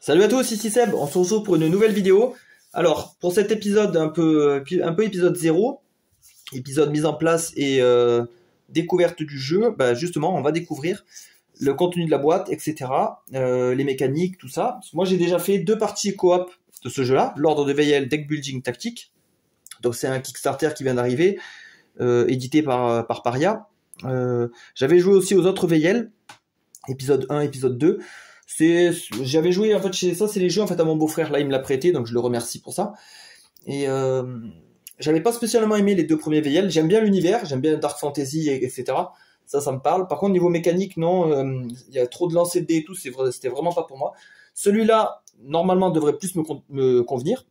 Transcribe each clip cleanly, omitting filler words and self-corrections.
Salut à tous, ici Seb, on se retrouve pour une nouvelle vidéo. Alors, pour cet épisode un peu épisode 0, épisode mise en place et découverte du jeu, bah justement, on va découvrir le contenu de la boîte, etc., les mécaniques, tout ça. Moi, j'ai déjà fait 2 parties coop de ce jeu-là, l'ordre de Veyel Deck Building Tactique. Donc, c'est un Kickstarter qui vient d'arriver, édité par Paria. J'avais joué aussi aux autres Veyel, épisode 1, épisode 2. J'avais joué en fait chez ça, c'est les jeux en fait à mon beau-frère, là il me l'a prêté, donc je le remercie pour ça. Et j'avais pas spécialement aimé les 2 premiers VL. J'aime bien l'univers, j'aime bien Dark Fantasy, etc. Ça me parle. Par contre niveau mécanique, non, il y a trop de lancer de dés et tout, c'était vraiment pas pour moi. Celui-là normalement devrait plus me convenir,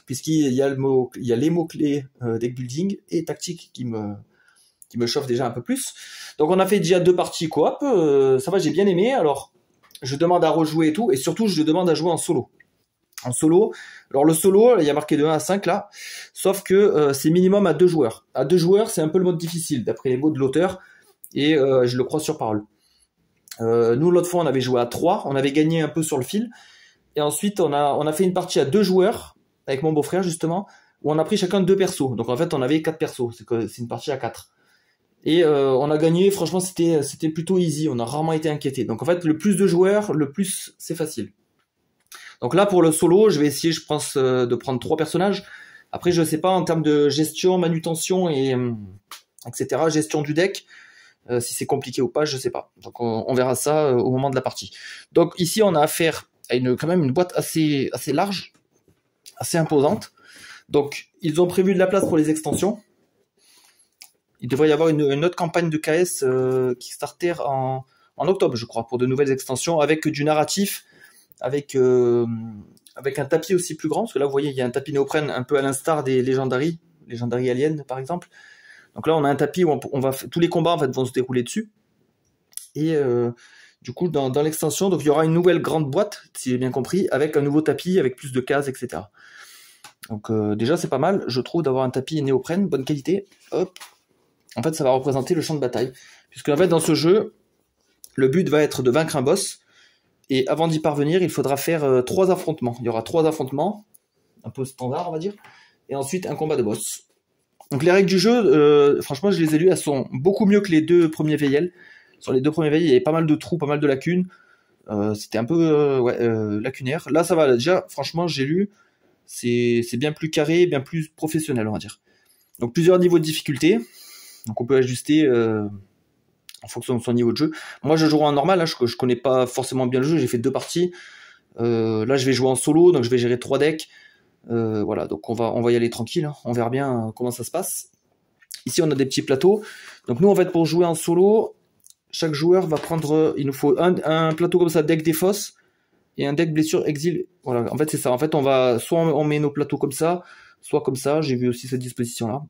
puisqu'il y a les mots clés deck building et tactique qui me chauffent déjà un peu plus. Donc on a fait déjà 2 parties coop, ça va, j'ai bien aimé. Alors je demande à rejouer et tout, et surtout je demande à jouer en solo. En solo, alors le solo, il y a marqué de 1 à 5 là, sauf que c'est minimum à 2 joueurs. À 2 joueurs, c'est un peu le mode difficile, d'après les mots de l'auteur, et je le crois sur parole. Nous, l'autre fois, on avait joué à 3, on avait gagné un peu sur le fil, et ensuite on a fait une partie à 2 joueurs, avec mon beau-frère justement, où on a pris chacun 2 persos. Donc en fait, on avait 4 persos, c'est une partie à 4. Et on a gagné, franchement c'était plutôt easy, on a rarement été inquiété. Donc en fait le plus de joueurs, le plus c'est facile. Donc là pour le solo, je vais essayer je pense de prendre 3 personnages. Après je sais pas en termes de gestion, manutention et etc. Gestion du deck, si c'est compliqué ou pas, je sais pas. Donc on verra ça au moment de la partie. Donc ici on a affaire à quand même une boîte assez large, assez imposante. Donc ils ont prévu de la place pour les extensions. Il devrait y avoir une autre campagne de KS Kickstarter en octobre, je crois, pour de nouvelles extensions, avec du narratif, avec un tapis aussi plus grand, parce que là, vous voyez, il y a un tapis néoprène un peu à l'instar des Legendary Alien, par exemple. Donc là, on a un tapis où tous les combats en fait, vont se dérouler dessus. Et du coup, dans l'extension, donc il y aura une nouvelle grande boîte, si j'ai bien compris, avec un nouveau tapis, avec plus de cases, etc. Donc déjà, c'est pas mal, je trouve, d'avoir un tapis néoprène, bonne qualité. Hop. En fait, ça va représenter le champ de bataille. Puisque en fait, dans ce jeu, le but va être de vaincre un boss. Et avant d'y parvenir, il faudra faire 3 affrontements. Il y aura 3 affrontements, un peu standard, on va dire. Et ensuite, un combat de boss. Donc les règles du jeu, franchement, je les ai lues, elles sont beaucoup mieux que les 2 premiers VL. Sur les 2 premiers VL, il y avait pas mal de trous, pas mal de lacunes. C'était un peu lacunaire. Là, ça va. Déjà, franchement, j'ai lu. C'est bien plus carré, bien plus professionnel, on va dire. Donc plusieurs niveaux de difficulté. Donc on peut ajuster en fonction de son niveau de jeu. Moi je joue en normal, hein, je connais pas forcément bien le jeu, j'ai fait 2 parties. Là je vais jouer en solo, donc je vais gérer 3 decks. Voilà, donc on va y aller tranquille, hein. On verra bien comment ça se passe. Ici on a des petits plateaux. Donc nous en fait pour jouer en solo, chaque joueur va prendre, il nous faut un plateau comme ça, deck des fosses, et un deck blessure exil. Voilà, en fait c'est ça. En fait soit on met nos plateaux comme ça, soit comme ça. J'ai vu aussi cette disposition là.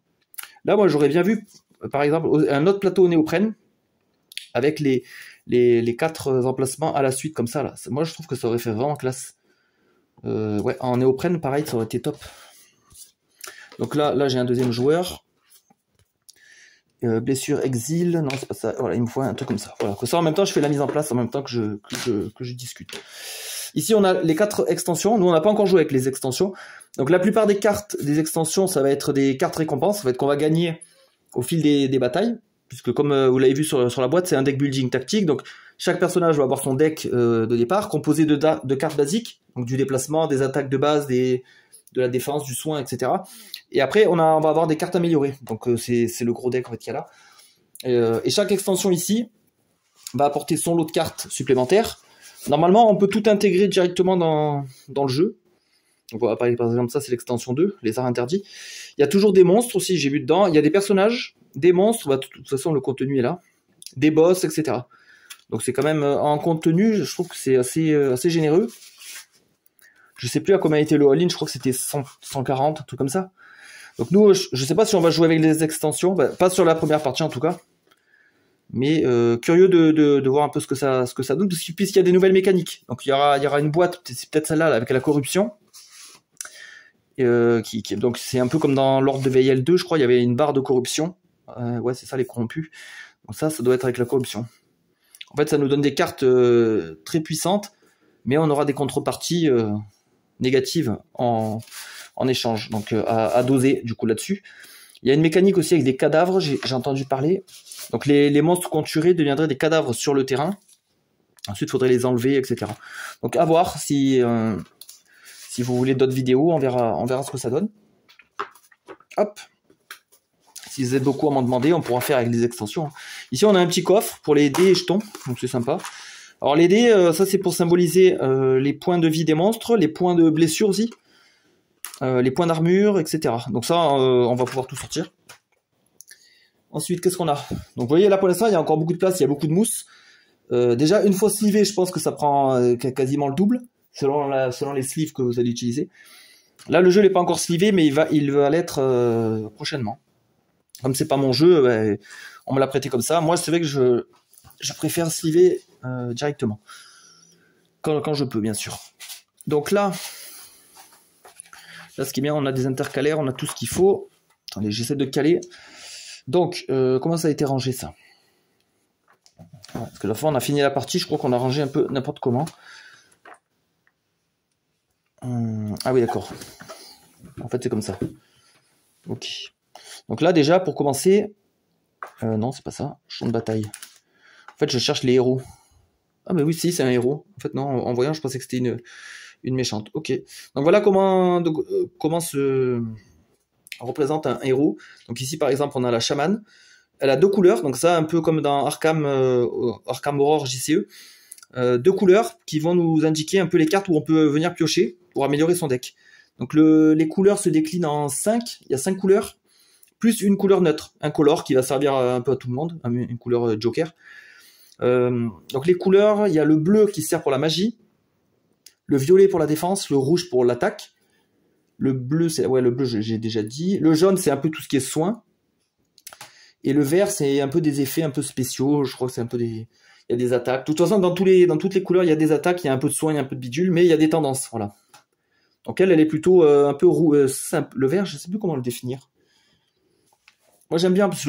Là moi j'aurais bien vu par exemple un autre plateau néoprène avec les 4 emplacements à la suite comme ça là. Moi je trouve que ça aurait fait vraiment classe. Ouais, en néoprène pareil, ça aurait été top. Donc là j'ai un deuxième joueur. Blessure exil, non c'est pas ça. Voilà, il me faut un truc comme ça. Voilà, que ça en même temps je fais la mise en place en même temps que je discute. Ici on a les 4 extensions. Nous on n'a pas encore joué avec les extensions. Donc la plupart des cartes des extensions ça va être des cartes récompenses. Ça va être qu'on va gagner au fil des batailles, puisque comme vous l'avez vu sur la boîte, c'est un deck building tactique, donc chaque personnage va avoir son deck de départ, composé de cartes basiques, donc du déplacement, des attaques de base, de la défense, du soin, etc. Et après, on va avoir des cartes améliorées, donc c'est le gros deck en fait qu'il y a là. Et chaque extension ici va apporter son lot de cartes supplémentaires. Normalement, on peut tout intégrer directement dans le jeu. Donc on va parler par exemple ça c'est l'extension 2, les arts interdits. Il y a toujours des monstres aussi, j'ai vu dedans. Il y a des personnages, des monstres, bah, de toute façon le contenu est là, des boss, etc. Donc c'est quand même en contenu, je trouve que c'est assez généreux. Je sais plus à combien était le all-in, je crois que c'était 140, un truc comme ça. Donc nous, je sais pas si on va jouer avec les extensions, bah, pas sur la première partie en tout cas. Mais curieux de voir un peu ce que ça donne, puisqu'il y a des nouvelles mécaniques. Donc il y aura une boîte, c'est peut-être celle-là là, avec la corruption. Donc c'est un peu comme dans l'ordre de VL 2, je crois, il y avait une barre de corruption. Ouais, c'est ça, les corrompus. Donc ça doit être avec la corruption. En fait, ça nous donne des cartes très puissantes, mais on aura des contreparties négatives en échange, donc à doser du coup là-dessus. Il y a une mécanique aussi avec des cadavres, j'ai entendu parler. Donc les monstres qu'on tuerait deviendraient des cadavres sur le terrain. Ensuite, il faudrait les enlever, etc. Donc à voir si vous voulez d'autres vidéos, on verra ce que ça donne. Hop. Si vous êtes beaucoup à m'en demander, on pourra faire avec les extensions. Ici, on a un petit coffre pour les dés et jetons, donc c'est sympa. Alors les dés, ça c'est pour symboliser les points de vie des monstres, les points de blessure aussi, les points d'armure, etc. Donc ça, on va pouvoir tout sortir. Ensuite, qu'est-ce qu'on a? Donc vous voyez là pour l'instant, il y a encore beaucoup de place, il y a beaucoup de mousse. Déjà, une fois slivé, je pense que ça prend quasiment le double, selon les sleeves que vous allez utiliser. Là, le jeu n'est pas encore slivé, mais il va l'être prochainement. Comme c'est pas mon jeu, on me l'a prêté comme ça. Moi, c'est vrai que je préfère sliver directement. Quand je peux, bien sûr. Donc là, ce qui est bien, on a des intercalaires, on a tout ce qu'il faut. Attendez, j'essaie de caler. Donc, comment ça a été rangé, ça? Parce que la fois, on a fini la partie, je crois qu'on a rangé un peu n'importe comment. Ah oui, d'accord. En fait, c'est comme ça. Ok. Donc là, déjà, pour commencer... non, c'est pas ça. Champ de bataille. En fait, je cherche les héros. Ah, mais oui, si, c'est un héros. En fait, non, en voyant, je pensais que c'était une méchante. Ok. Donc voilà comment se représente un héros. Donc ici, par exemple, on a la chamane. Elle a deux couleurs. Donc ça, un peu comme dans Arkham Horror JCE. Deux couleurs qui vont nous indiquer un peu les cartes où on peut venir piocher pour améliorer son deck. Donc les couleurs se déclinent en 5. Il y a 5 couleurs. Plus une couleur neutre, un color qui va servir un peu à tout le monde, une couleur joker. Donc les couleurs, il y a le bleu qui sert pour la magie, le violet pour la défense, le rouge pour l'attaque, le bleu, le bleu j'ai déjà dit, le jaune c'est un peu tout ce qui est soin, et le vert c'est un peu des effets un peu spéciaux, je crois que c'est un peu il y a des attaques. De toute façon, dans toutes les couleurs, il y a des attaques, il y a un peu de soin, il y a un peu de bidule, mais il y a des tendances, voilà. Donc elle est plutôt un peu simple. Le vert, je sais plus comment le définir. Moi j'aime bien plus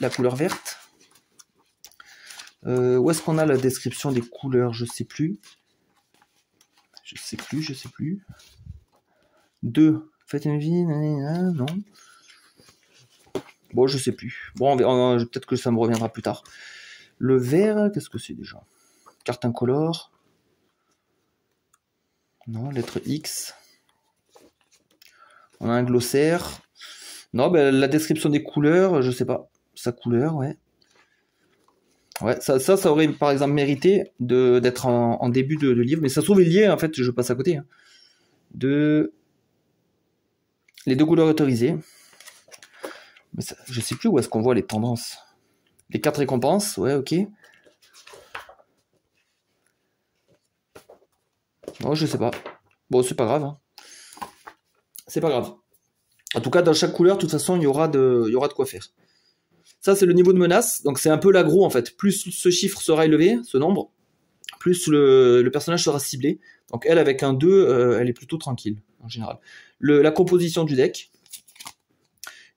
la couleur verte. Où est-ce qu'on a la description des couleurs? Je sais plus. Je sais plus. 2. Faites une vie, non. Bon, je sais plus. Bon, peut-être que ça me reviendra plus tard. Le vert, qu'est-ce que c'est déjà? Carte incolore. Non, lettre X. On a un glossaire. Non, la description des couleurs, je sais pas. Sa couleur, ouais. Ouais, ça aurait par exemple mérité d'être en début de livre, mais ça se trouve lié, en fait, je passe à côté. Hein. Les deux couleurs autorisées. Mais ça, je sais plus où est-ce qu'on voit les tendances. Les 4 récompenses, ouais, ok. Non, je sais pas. Bon, c'est pas grave. Hein. C'est pas grave. En tout cas, dans chaque couleur, de toute façon, il y aura de quoi faire. Ça, c'est le niveau de menace. Donc, c'est un peu l'aggro, en fait. Plus ce chiffre sera élevé, ce nombre, plus le personnage sera ciblé. Donc, elle, avec un 2, elle est plutôt tranquille, en général. La composition du deck.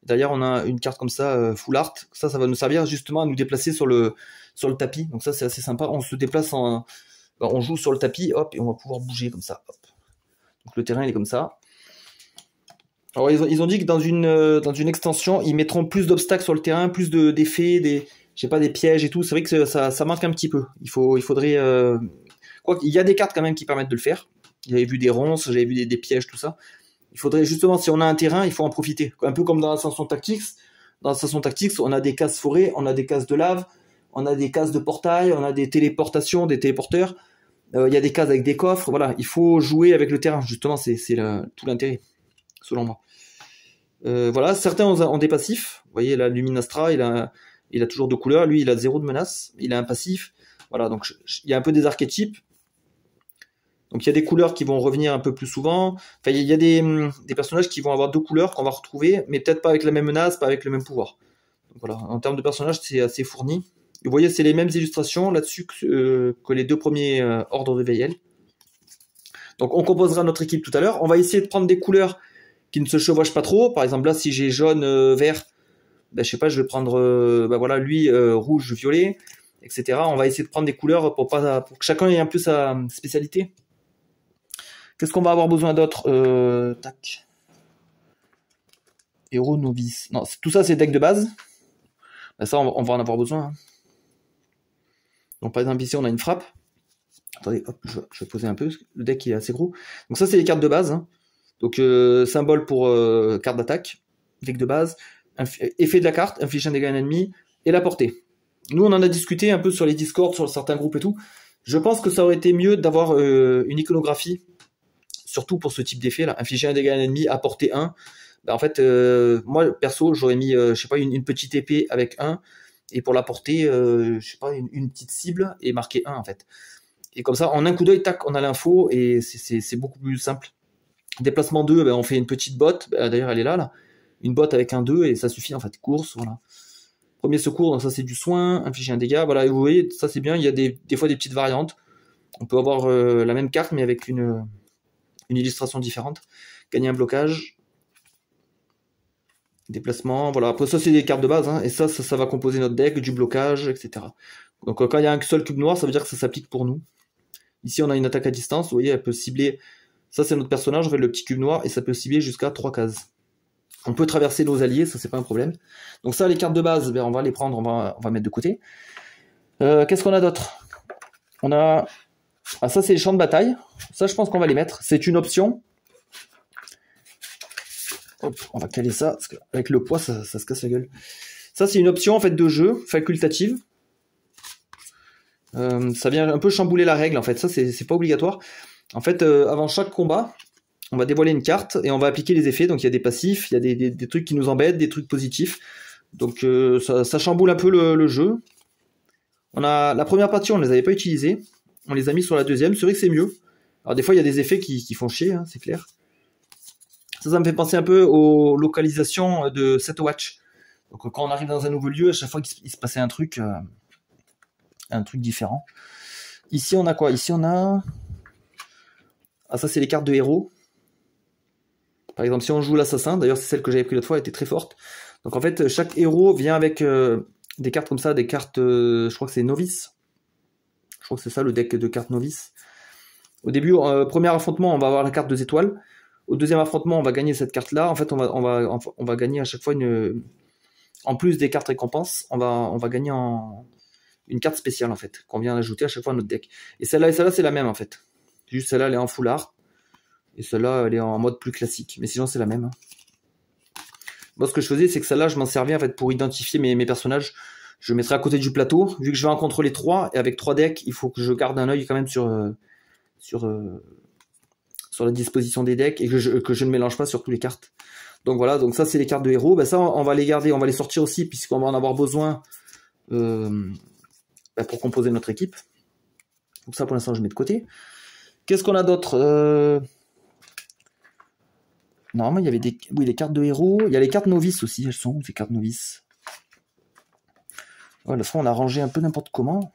D'ailleurs, on a une carte comme ça, full art. Ça va nous servir justement à nous déplacer sur le tapis. Donc, ça, c'est assez sympa. On se déplace on joue sur le tapis, hop, et on va pouvoir bouger comme ça. Hop. Donc, le terrain, il est comme ça. Alors ils ont dit que dans une extension, ils mettront plus d'obstacles sur le terrain, plus d'effets, des pièges et tout. C'est vrai que ça manque un petit peu. Il faudrait quoi qu'il y a des cartes quand même qui permettent de le faire. J'avais vu des ronces, j'avais vu des pièges, tout ça. Il faudrait justement, si on a un terrain, il faut en profiter. Un peu comme dans l'ascension Tactics. Dans l'ascension Tactics, on a des cases forêt, on a des cases de lave, on a des cases de portail, on a des téléportations, des téléporteurs. Il y a des cases avec des coffres. Voilà, il faut jouer avec le terrain. Justement, c'est tout l'intérêt, selon moi. Voilà, certains ont des passifs. Vous voyez, la Luminastra, il a toujours 2 couleurs. Lui, il a 0 de menace. Il a un passif. Voilà, donc il y a un peu des archétypes. Donc il y a des couleurs qui vont revenir un peu plus souvent. Enfin, il y a des personnages qui vont avoir 2 couleurs qu'on va retrouver, mais peut-être pas avec la même menace, pas avec le même pouvoir. Donc voilà, en termes de personnages, c'est assez fourni. Et vous voyez, c'est les mêmes illustrations là-dessus que les 2 premiers ordres de Veyel. Donc on composera notre équipe tout à l'heure. On va essayer de prendre des couleurs qui ne se chevauchent pas trop. Par exemple, là, si j'ai jaune, vert, je sais pas, je vais prendre, voilà, lui, rouge, violet, etc. On va essayer de prendre des couleurs pour que chacun ait un peu sa spécialité. Qu'est-ce qu'on va avoir besoin d'autre? Tac. Héros novice. Non, tout ça c'est deck de base. Ben, ça on va en avoir besoin. Hein. Donc par exemple ici on a une frappe. Attendez, hop, je vais poser un peu, parce que le deck est assez gros. Donc ça c'est les cartes de base. Hein. Donc symbole pour carte d'attaque, deck de base, effet de la carte, inflige un dégât à un ennemi, et la portée. Nous on en a discuté un peu sur les Discord, sur certains groupes et tout. Je pense que ça aurait été mieux d'avoir une iconographie, surtout pour ce type d'effet là, infliger un dégât à un ennemi, à portée 1. Ben, en fait, moi perso j'aurais mis, je sais pas, une petite épée avec 1, et pour la portée, je sais pas, une petite cible, et marquer 1 en fait. Et comme ça, en un coup d'œil, tac, on a l'info, et c'est beaucoup plus simple. Déplacement 2, ben, on fait une petite botte, ben, d'ailleurs elle est là, une botte avec un 2, et ça suffit en fait, course, voilà. Premier secours, donc ça c'est du soin, infliger un dégât, voilà, et vous voyez, ça c'est bien, il y a des fois des petites variantes. On peut avoir la même carte, mais avec une illustration différente. Gagner un blocage. Déplacement, voilà, après ça c'est des cartes de base, hein, et ça va composer notre deck, du blocage, etc. Donc quand il y a un seul cube noir, ça veut dire que ça s'applique pour nous. Ici, on a une attaque à distance. Vous voyez, elle peut cibler. Ça, c'est notre personnage. On fait le petit cube noir et ça peut cibler jusqu'à 3 cases. On peut traverser nos alliés. Ça, c'est pas un problème. Donc ça, les cartes de base, ben, on va les prendre. On va mettre de côté. Qu'est-ce qu'on a d'autre? On a... Ah, ça, c'est les champs de bataille. Ça, je pense qu'on va les mettre. C'est une option. Hop, on va caler ça. Parce qu'avec le poids, ça se casse la gueule. Ça, c'est une option en fait de jeu facultative. Ça vient un peu chambouler la règle en fait, ça c'est pas obligatoire. En fait, avant chaque combat, on va dévoiler une carte et on va appliquer les effets. Donc il y a des passifs, il y a des trucs qui nous embêtent, des trucs positifs. Donc ça chamboule un peu le jeu. On a la première partie, on ne les avait pas utilisées. On les a mis sur la deuxième, c'est vrai que c'est mieux. Alors des fois il y a des effets qui font chier, hein, c'est clair. Ça me fait penser un peu aux localisations de Set Watch. Donc quand on arrive dans un nouveau lieu, à chaque fois qu'il se passait un truc différent. Ici on a quoi? Ici on a... Ah ça c'est les cartes de héros. Par exemple si on joue l'assassin, d'ailleurs c'est celle que j'avais pris l'autre fois, elle était très forte. Donc en fait chaque héros vient avec des cartes comme ça, des cartes, je crois que c'est novice. Je crois que c'est ça le deck de cartes novice. Au début, premier affrontement on va avoir la carte 2 étoiles. Au deuxième affrontement on va gagner cette carte là. En fait on va gagner à chaque fois en plus des cartes récompenses, on va gagner une carte spéciale en fait, qu'on vient ajouter à chaque fois à notre deck. Et celle-là c'est la même en fait. Juste celle-là elle est en full art. Et celle-là elle est en mode plus classique. Mais sinon c'est la même. Moi ce que je faisais c'est que celle-là je m'en servais en fait pour identifier mes personnages. Je mettrais à côté du plateau. Vu que je vais en contrôler 3, et avec 3 decks, il faut que je garde un œil quand même sur la disposition des decks et que je ne mélange pas sur toutes les cartes. Donc voilà, donc ça c'est les cartes de héros. Ben ça on va les garder, on va les sortir aussi puisqu'on va en avoir besoin pour composer notre équipe. Donc ça pour l'instant je mets de côté. Qu'est-ce qu'on a d'autre? Normalement il y avait les cartes de héros. Il y a les cartes novices aussi, elles sont où ces cartes novices? Voilà, ça on a rangé un peu n'importe comment.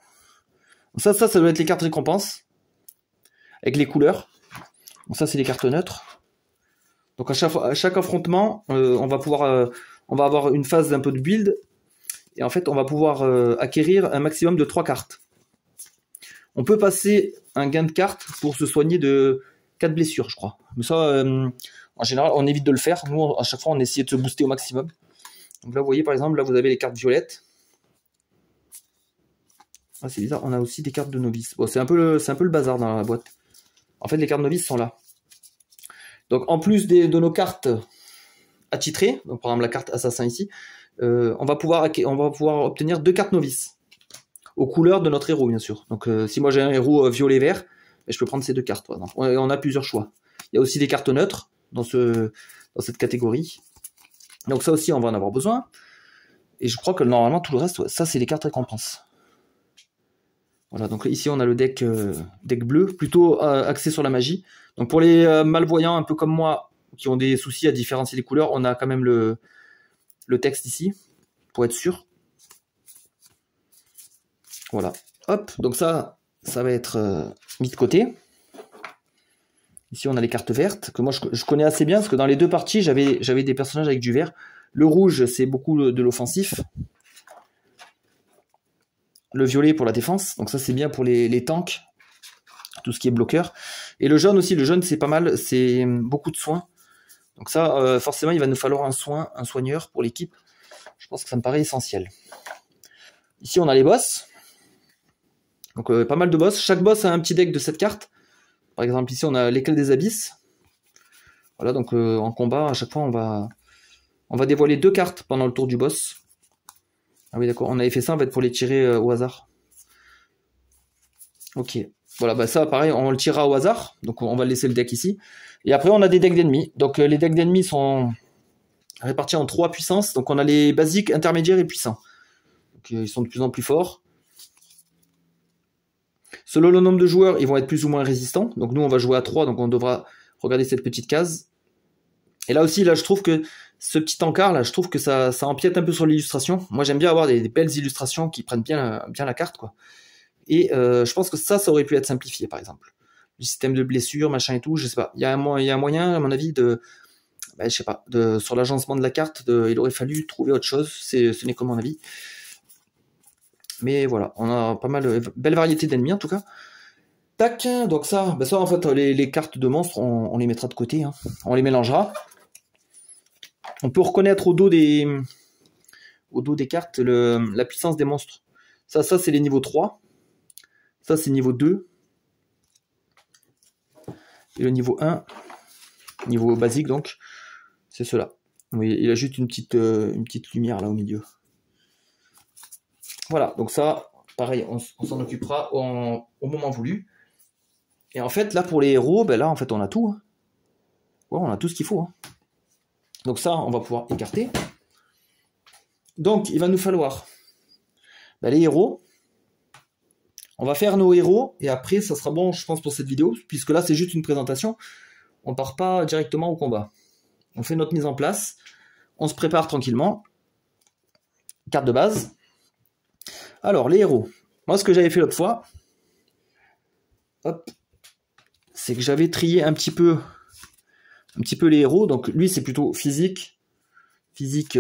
Ça doit être les cartes récompenses. Avec les couleurs. Donc ça c'est les cartes neutres. Donc à chaque affrontement, on va avoir une phase d'un peu de build. Et en fait on va pouvoir acquérir un maximum de 3 cartes. On peut passer un gain de cartes pour se soigner de 4 blessures, je crois. Mais ça, en général, on évite de le faire. Nous, à chaque fois, on essaie de se booster au maximum. Donc là, vous voyez, par exemple, là, vous avez les cartes violettes. Ah, c'est bizarre, on a aussi des cartes de novice. Bon, c'est un peu le bazar dans la boîte. En fait, les cartes novices sont là. Donc, en plus de nos cartes attitrées, donc par exemple la carte assassin ici, on va pouvoir obtenir 2 cartes novices. Aux couleurs de notre héros, bien sûr. Donc, si moi j'ai un héros violet-vert, je peux prendre ces 2 cartes, par exemple. On a plusieurs choix. Il y a aussi des cartes neutres dans cette catégorie. Donc ça aussi, on va en avoir besoin. Et je crois que normalement, tout le reste, ça, c'est les cartes récompenses. Voilà, donc ici, on a le deck bleu, plutôt axé sur la magie. Donc pour les malvoyants, un peu comme moi, qui ont des soucis à différencier les couleurs, on a quand même le texte ici, pour être sûr. Voilà, hop, donc ça va être mis de côté. Ici, on a les cartes vertes, que moi, je connais assez bien, parce que dans les 2 parties, j'avais des personnages avec du vert. Le rouge, c'est beaucoup de l'offensif. Le violet pour la défense, donc ça, c'est bien pour les tanks. tout ce qui est bloqueur. Et le jaune aussi, le jaune c'est pas mal, c'est beaucoup de soins. Donc ça, forcément, il va nous falloir un soigneur pour l'équipe. Je pense que ça me paraît essentiel. Ici, on a les boss. Donc pas mal de boss. Chaque boss a un petit deck de 7 cartes. Par exemple, ici, on a l'éclat des abysses. Voilà, donc en combat, à chaque fois, on va dévoiler 2 cartes pendant le tour du boss. Ah oui, d'accord, on avait fait ça en fait pour les tirer au hasard. Ok, voilà, bah ça, pareil, on le tirera au hasard. Donc on va laisser le deck ici. Et après, on a des decks d'ennemis. Donc les decks d'ennemis sont répartis en 3 puissances. Donc on a les basiques, intermédiaires et puissants. Donc ils sont de plus en plus forts. Selon le nombre de joueurs, ils vont être plus ou moins résistants. Donc nous, on va jouer à 3, donc on devra regarder cette petite case. Et là aussi, là, je trouve que ce petit encart, là, je trouve que ça empiète un peu sur l'illustration. Moi, j'aime bien avoir des belles illustrations qui prennent bien la carte, quoi. Et je pense que ça aurait pu être simplifié, par exemple. Le système de blessure, machin et tout, je sais pas. Il y a un moyen, à mon avis, je sais pas, sur l'agencement de la carte, il aurait fallu trouver autre chose. Ce n'est que mon avis. Mais voilà, on a pas mal de belle variété d'ennemis, en tout cas. Tac, donc ça en fait, les cartes de monstres, on les mettra de côté, hein. On les mélangera. On peut reconnaître au dos des cartes la puissance des monstres. Ça c'est les niveaux 3. Ça c'est niveau 2. Et le niveau 1, niveau basique donc, c'est cela. Oui, il a juste une petite lumière là au milieu. Voilà, donc ça, pareil, on s'en occupera au moment voulu. Et en fait, là pour les héros, ben là en fait on a tout. Hein. Ouais, on a tout ce qu'il faut. Hein. Donc ça, on va pouvoir écarter. Donc, il va nous falloir les héros. On va faire nos héros, et après, ça sera bon, je pense, pour cette vidéo, puisque là, c'est juste une présentation. On part pas directement au combat. On fait notre mise en place. On se prépare tranquillement. Carte de base. Alors, les héros. Moi, ce que j'avais fait l'autre fois, c'est que j'avais trié un petit peu les héros. Donc, lui, c'est plutôt physique. Physique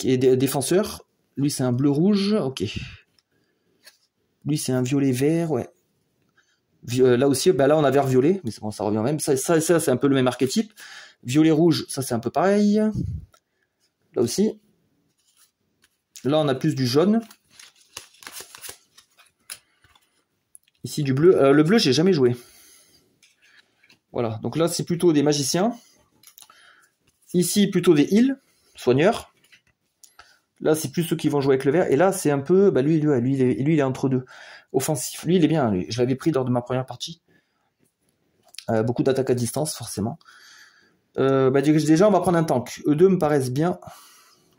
et défenseur. Lui, c'est un bleu-rouge. Ok. Lui, c'est un violet-vert. Ouais. Là aussi, là, on a vert-violet. Mais c'est bon, ça revient même. Ça c'est un peu le même archétype. Violet-rouge, ça, c'est un peu pareil. Là aussi. Là, on a plus du jaune. Ici, du bleu. Le bleu, j'ai jamais joué. Voilà. Donc là, c'est plutôt des magiciens. Ici, plutôt des heals, soigneurs. Là, c'est plus ceux qui vont jouer avec le vert. Et là, c'est un peu... lui, il est entre deux. Offensif. Lui, il est bien. Lui. Je l'avais pris lors de ma première partie. Beaucoup d'attaques à distance, forcément. Déjà, on va prendre un tank. Eux deux me paraissent bien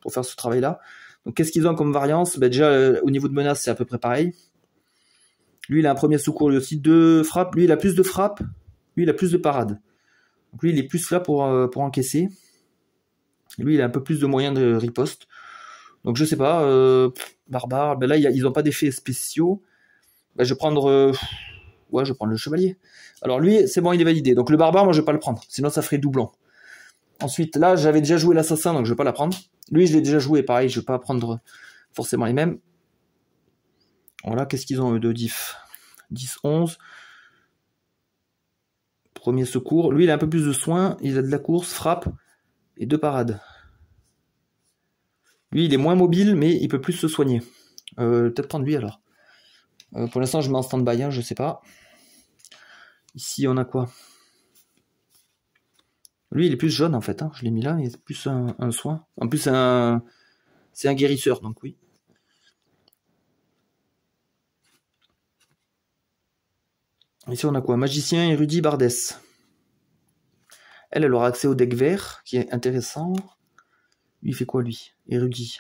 pour faire ce travail-là. Donc, qu'est-ce qu'ils ont comme variance? Déjà, au niveau de menace, c'est à peu près pareil. Lui, il a un premier secours, lui aussi 2 frappes. Lui, il a plus de frappes. Lui, il a plus de parades. Donc, lui, il est plus là pour encaisser. Lui, il a un peu plus de moyens de riposte. Donc je sais pas, barbare, là ils ont pas d'effets spéciaux. Je vais prendre je vais prendre le chevalier. Alors lui, c'est bon, il est validé. Donc le barbare, moi je vais pas le prendre, sinon ça ferait doublon. Ensuite, là, j'avais déjà joué l'assassin, donc je vais pas la prendre. Lui, je l'ai déjà joué, pareil, je vais pas prendre forcément les mêmes. Voilà, qu'est-ce qu'ils ont eux de diff? 10, 11. Premier secours. Lui, il a un peu plus de soins, il a de la course, frappe et 2 parades. Lui, il est moins mobile, mais il peut plus se soigner. Peut-être prendre lui, alors. Pour l'instant, je mets en stand-by, hein, je sais pas. Ici, on a quoi? Lui, il est plus jaune, en fait. Hein. Je l'ai mis là, mais c'est plus un soin. En plus, c'est un guérisseur, donc oui. Ici, on a quoi? Magicien, érudit, bardesse. Elle aura accès au deck vert, qui est intéressant. Lui, il fait quoi, lui? Érudit.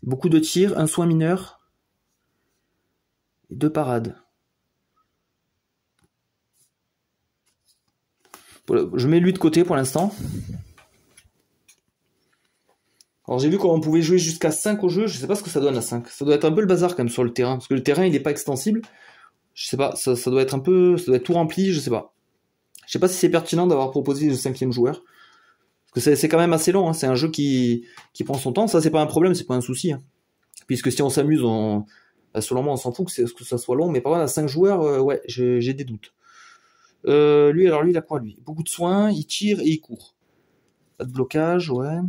Beaucoup de tirs, un soin mineur. Et 2 parades. Je mets lui de côté pour l'instant. Alors j'ai vu qu'on pouvait jouer jusqu'à 5 au jeu. Je sais pas ce que ça donne à 5. Ça doit être un peu le bazar quand même sur le terrain. Parce que le terrain, il n'est pas extensible. Je sais pas, ça doit être un peu... Ça doit être tout rempli, je sais pas. Je sais pas si c'est pertinent d'avoir proposé le 5e joueur. Parce que c'est quand même assez long, hein. C'est un jeu qui prend son temps. Ça, c'est pas un problème, c'est pas un souci. Hein. Puisque si on s'amuse, Selon moi, on s'en fout que ça soit long, mais par contre, à 5 joueurs, ouais, j'ai des doutes. Lui, il a quoi, lui? Beaucoup de soins, il tire et il court. Pas de blocage, ouais.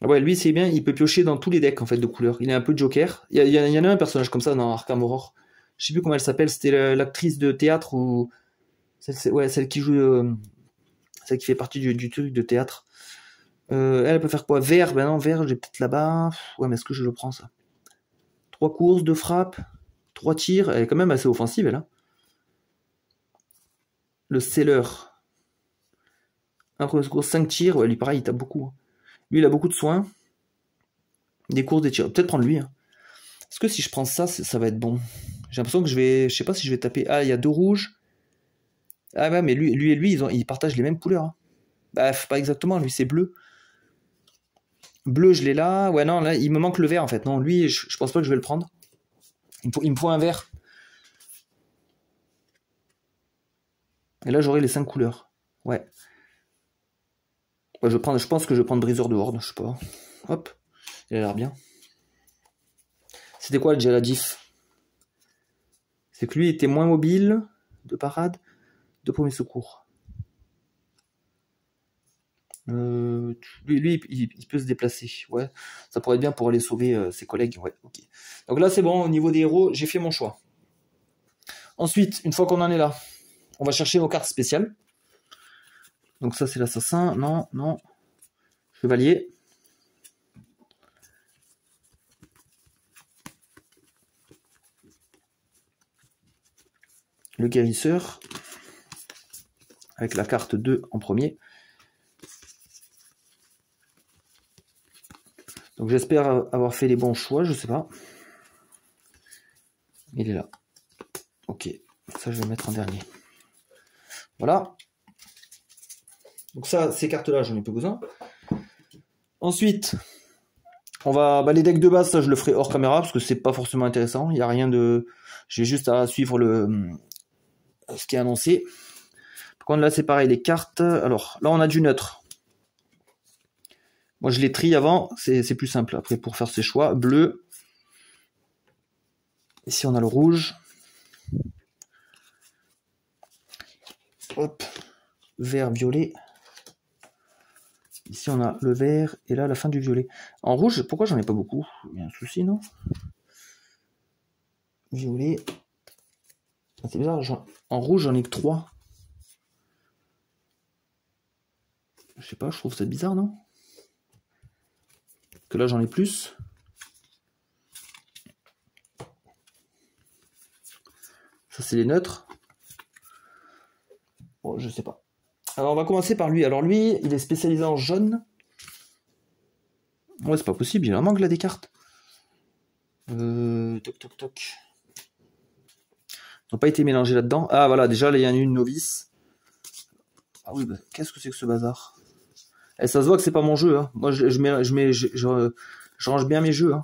Ah ouais, lui, c'est bien, il peut piocher dans tous les decks, en fait, de couleurs. Il est un peu Joker. Il y en a un personnage comme ça dans Arkham Horror. Je sais plus comment elle s'appelle, c'était l'actrice de théâtre ou... Ouais, celle qui joue... celle qui fait partie du truc de théâtre. Elle peut faire quoi? Vert, ben non, vert, j'ai peut-être là-bas. Ouais, mais est-ce que je le prends, ça? 3 courses, 2 frappes, 3 tirs. Elle est quand même assez offensive, elle, hein. Le seller. Un premier secours, 5 tirs. Ouais, lui, pareil, il tape beaucoup, hein. Lui, il a beaucoup de soins. Des courses, des tirs. Peut-être prendre lui, hein. Est-ce que si je prends ça, ça va être bon? J'ai l'impression que je vais... Je sais pas si je vais taper... Ah, il y a 2 rouges. Ah ouais, mais lui et lui, ils partagent les mêmes couleurs, hein. Bah, pas exactement, lui, c'est bleu. Bleu, je l'ai là. Ouais, non, là, il me manque le vert, en fait. Non, lui, je pense pas que je vais le prendre. Il me faut un vert. Et là, j'aurai les 5 couleurs. Ouais. Ouais, je pense que je vais prendre Briseur de Horde, je sais pas. Hop. Il a l'air bien. C'était quoi déjà la diff? C'est que lui était moins mobile, de parade, de premier secours. Lui il peut se déplacer. Ouais. Ça pourrait être bien pour aller sauver ses collègues. Ouais, ok. Donc là, c'est bon, au niveau des héros, j'ai fait mon choix. Ensuite, une fois qu'on en est là, on va chercher nos cartes spéciales. Donc ça, c'est l'assassin. Non, non. Chevalier. Le guérisseur. Avec la carte 2 en premier. Donc j'espère avoir fait les bons choix, je sais pas. Il est là. Ok. Ça, je vais le mettre en dernier. Voilà. Donc ça, ces cartes-là, j'en ai pas besoin. Ensuite, on va... Bah, les decks de base, ça, je le ferai hors caméra, parce que c'est pas forcément intéressant. Il n'y a rien de... J'ai juste à suivre ce qui est annoncé. Par contre, là, c'est pareil, les cartes... Alors, là, on a du neutre. Moi, je les trie avant, c'est plus simple. Après, pour faire ses choix, bleu. Ici, on a le rouge. Hop. Vert, violet. Ici, on a le vert, et là, la fin du violet. En rouge, pourquoi j'en ai pas beaucoup? Il y a un souci, non? Violet. C'est bizarre, en rouge, j'en ai que 3. Je sais pas, je trouve ça bizarre, non? Que là, j'en ai plus. Ça, c'est les neutres. Bon, je sais pas. Alors, on va commencer par lui. Alors, lui, il est spécialisé en jaune. Ouais, c'est pas possible, il en manque là des cartes. Toc, toc, toc. Ils n'ont pas été mélangés là-dedans. Ah, voilà, déjà, là, il y en a une novice. Ah oui, bah, qu'est-ce que c'est que ce bazar? Et ça se voit que c'est pas mon jeu, hein. Moi, je range bien mes jeux, hein.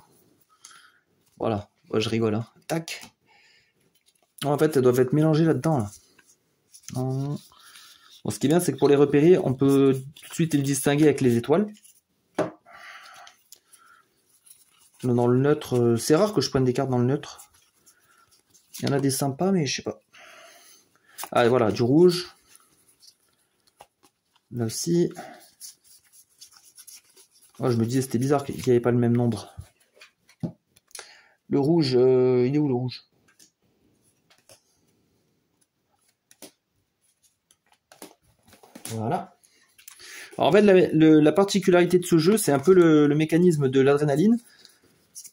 Voilà, moi, je rigole, hein. Tac. En fait, elles doivent être mélangées là-dedans, là. Non. Bon, ce qui est bien, c'est que pour les repérer, on peut tout de suite les distinguer avec les étoiles. Dans le neutre, c'est rare que je prenne des cartes dans le neutre. Il y en a des sympas, mais je sais pas. Ah, et voilà, du rouge. Là aussi. Moi, je me disais, c'était bizarre qu'il n'y avait pas le même nombre. Le rouge, il est où le rouge? Voilà. Alors, en fait, la particularité de ce jeu, c'est un peu le mécanisme de l'adrénaline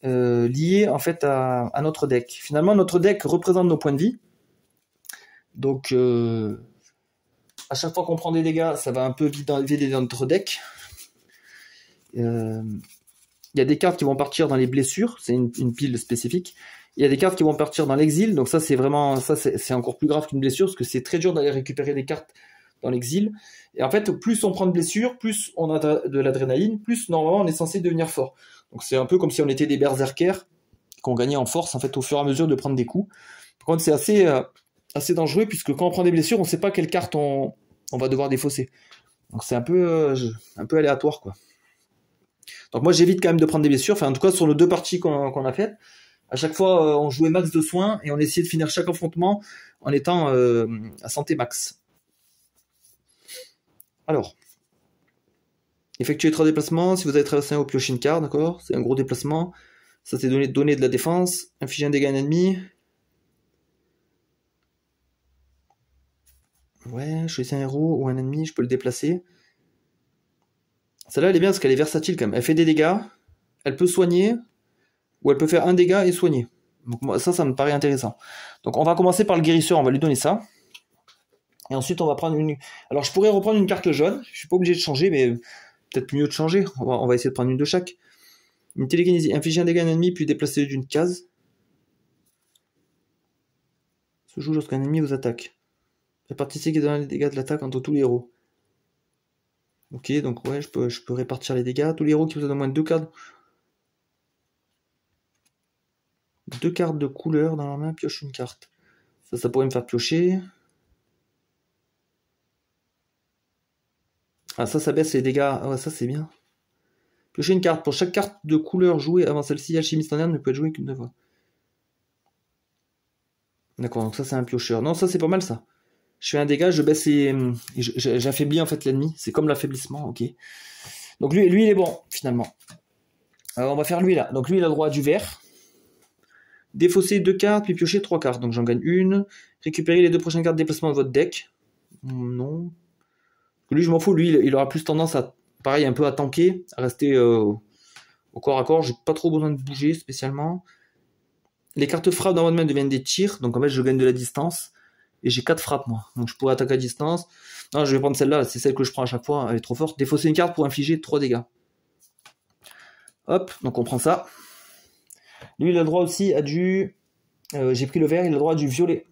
lié en fait à notre deck. Finalement, notre deck représente nos points de vie. Donc, à chaque fois qu'on prend des dégâts, ça va un peu vider notre deck. Il y a des cartes qui vont partir dans les blessures, c'est une pile spécifique. Il y a des cartes qui vont partir dans l'exil, donc ça c'est vraiment, c'est encore plus grave qu'une blessure, parce que c'est très dur d'aller récupérer des cartes dans l'exil. Et en fait, plus on prend de blessures, plus on a de l'adrénaline, plus normalement on est censé devenir fort. Donc c'est un peu comme si on était des berserkers, qu'on gagnait en force en fait au fur et à mesure de prendre des coups. Par contre, c'est assez dangereux, puisque quand on prend des blessures, on ne sait pas quelle carte on va devoir défausser. Donc c'est un peu aléatoire, quoi. Donc moi j'évite quand même de prendre des blessures, enfin en tout cas sur nos 2 parties qu'on a faites, à chaque fois on jouait max de soins et on essayait de finir chaque affrontement en étant à santé max. Alors, effectuer 3 déplacements, si vous avez traversé un haut, piochez une carte, d'accord? C'est un gros déplacement. Ça c'est donner de la défense, infliger un dégât à un ennemi. Ouais, choisissez un héros ou un ennemi, je peux le déplacer. Celle-là elle est bien parce qu'elle est versatile quand même. Elle fait des dégâts, elle peut soigner, ou elle peut faire un dégât et soigner. Donc moi, ça me paraît intéressant. Donc on va commencer par le guérisseur, on va lui donner ça. Et ensuite on va prendre une... Alors je pourrais reprendre une carte jaune, je suis pas obligé de changer, mais peut-être mieux de changer. On va essayer de prendre une de chaque. Une télékinésie, infliger un dégât à un ennemi, puis déplacer d'une case. Se joue lorsqu'un ennemi vous attaque. Répartissez qui donne les dégâts de l'attaque entre tous les héros. Ok, donc ouais, je peux répartir les dégâts. Tous les héros qui vous donnent au moins 2 cartes. 2 cartes de couleur dans leur main, pioche une carte. Ça pourrait me faire piocher. Ah, ça baisse les dégâts. Ah ouais, ça c'est bien. Piocher une carte. Pour chaque carte de couleur jouée avant celle-ci, alchimiste en herbe ne peut être jouée qu'une fois. D'accord, donc ça c'est un piocheur. Non, ça c'est pas mal ça. Je fais un dégât, je baisse et j'affaiblis en fait l'ennemi. C'est comme l'affaiblissement, ok. Donc lui il est bon, finalement. Alors on va faire lui là. Donc lui il a le droit à du vert. Défausser 2 cartes, puis piocher 3 cartes. Donc j'en gagne une. Récupérer les 2 prochaines cartes de déplacement de votre deck. Non. Lui je m'en fous, lui il aura plus tendance à, pareil, un peu à tanker, à rester au corps à corps. J'ai pas trop besoin de bouger spécialement. Les cartes frappe dans votre main deviennent des tirs. Donc en fait je gagne de la distance. Et j'ai 4 frappes moi. Donc je pourrais attaquer à distance. Non, je vais prendre celle-là, c'est celle que je prends à chaque fois, elle est trop forte. Défausser une carte pour infliger 3 dégâts. Hop, donc on prend ça. Lui il a le droit aussi à du... j'ai pris le vert, il a le droit à du violet.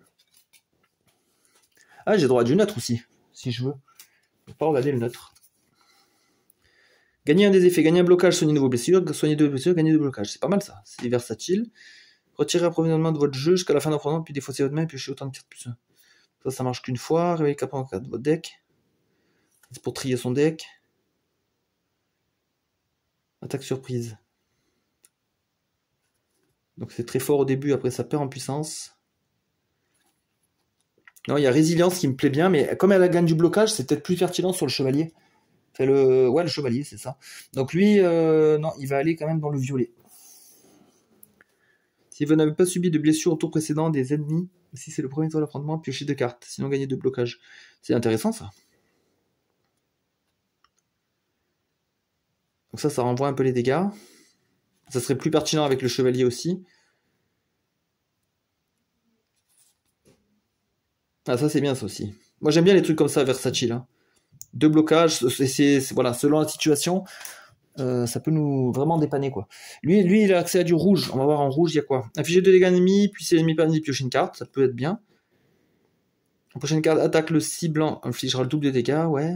Ah, j'ai le droit à du neutre aussi, si je veux. Je vais pas regarder le neutre. Gagner un des effets, gagner un blocage, soigner de vos blessures, soigner 2 blessures, gagner 2 blocages. C'est pas mal ça, c'est versatile. Retirez approvisionnement de votre jeu jusqu'à la fin d'un affrontement, puis défausser votre main, et piochez autant de cartes plus 1. Ça marche qu'une fois. Réveillez cap en carte de votre deck. C'est pour trier son deck. Attaque surprise. Donc c'est très fort au début, après ça perd en puissance. Non, il y a résilience qui me plaît bien, mais comme elle gagne du blocage, c'est peut-être plus pertinent sur le chevalier. Enfin, ouais, le chevalier, c'est ça. Donc lui, non, il va aller quand même dans le violet. Si vous n'avez pas subi de blessure au tour précédent des ennemis, si c'est le premier tour d'affrontement, piochez 2 cartes. Sinon, gagnez 2 blocages. C'est intéressant ça. Donc ça renvoie un peu les dégâts. Ça serait plus pertinent avec le chevalier aussi. Ah, ça c'est bien ça aussi. Moi j'aime bien les trucs comme ça, versatiles. Hein. 2 blocages, voilà, selon la situation, ça peut nous vraiment dépanner quoi. Lui il a accès à du rouge. On va voir en rouge il y a quoi. Infliger 2 dégâts ennemis, puis si l'ennemi perd, piocher une carte, ça peut être bien. La prochaine carte attaque le ciblant, infligera le double de dégâts, ouais.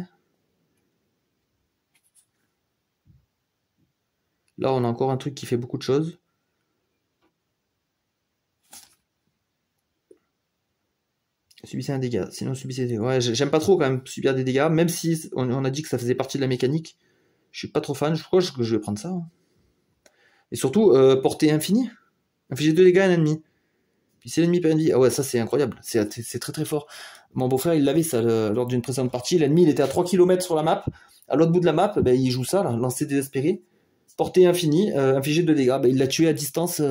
Là on a encore un truc qui fait beaucoup de choses. Subissez un dégât, sinon subissez des dégâts. Ouais, j'aime pas trop quand même subir des dégâts, même si on a dit que ça faisait partie de la mécanique. Je suis pas trop fan, je crois que je vais prendre ça. Hein. Et surtout, portée infinie. Infliger 2 dégâts à un ennemi. Puis c'est l'ennemi perd une vie. Ah ouais, ça c'est incroyable, c'est très très fort. Mon beau-frère il l'avait ça lors d'une précédente partie. L'ennemi il était à 3 km sur la map. À l'autre bout de la map, ben, il joue ça, là, lancer désespéré. Portée infinie, infliger 2 dégâts. Ben, il l'a tué à distance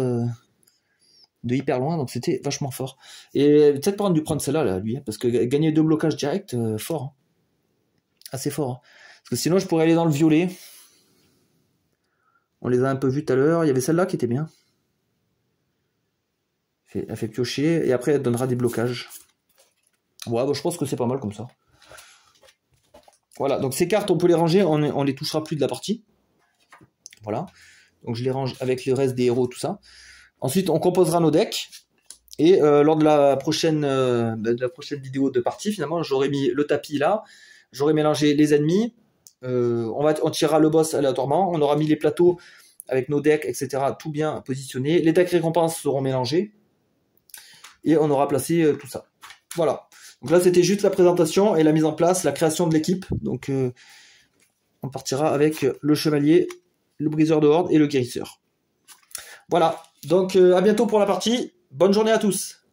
de hyper loin, donc c'était vachement fort. Et peut-être pas dû prendre celle-là, là, lui, hein, parce que gagner 2 blocages directs, fort. Hein. Assez fort. Hein. Parce que sinon je pourrais aller dans le violet. On les a un peu vus tout à l'heure. Il y avait celle-là qui était bien. Elle fait piocher. Et après, elle donnera des blocages. Ouais, bah, je pense que c'est pas mal comme ça. Voilà. Donc ces cartes, on peut les ranger. On les touchera plus de la partie. Voilà. Donc je les range avec le reste des héros, tout ça. Ensuite, on composera nos decks. Et lors de la prochaine vidéo de partie, finalement, j'aurai mis le tapis là. J'aurai mélangé les ennemis. On tirera le boss aléatoirement. On aura mis les plateaux avec nos decks, etc. Tout bien positionné. Les decks récompenses seront mélangés. Et on aura placé tout ça. Voilà. Donc là, c'était juste la présentation et la mise en place, la création de l'équipe. Donc, on partira avec le chevalier le briseur de horde et le guérisseur. Voilà, donc à bientôt pour la partie. Bonne journée à tous.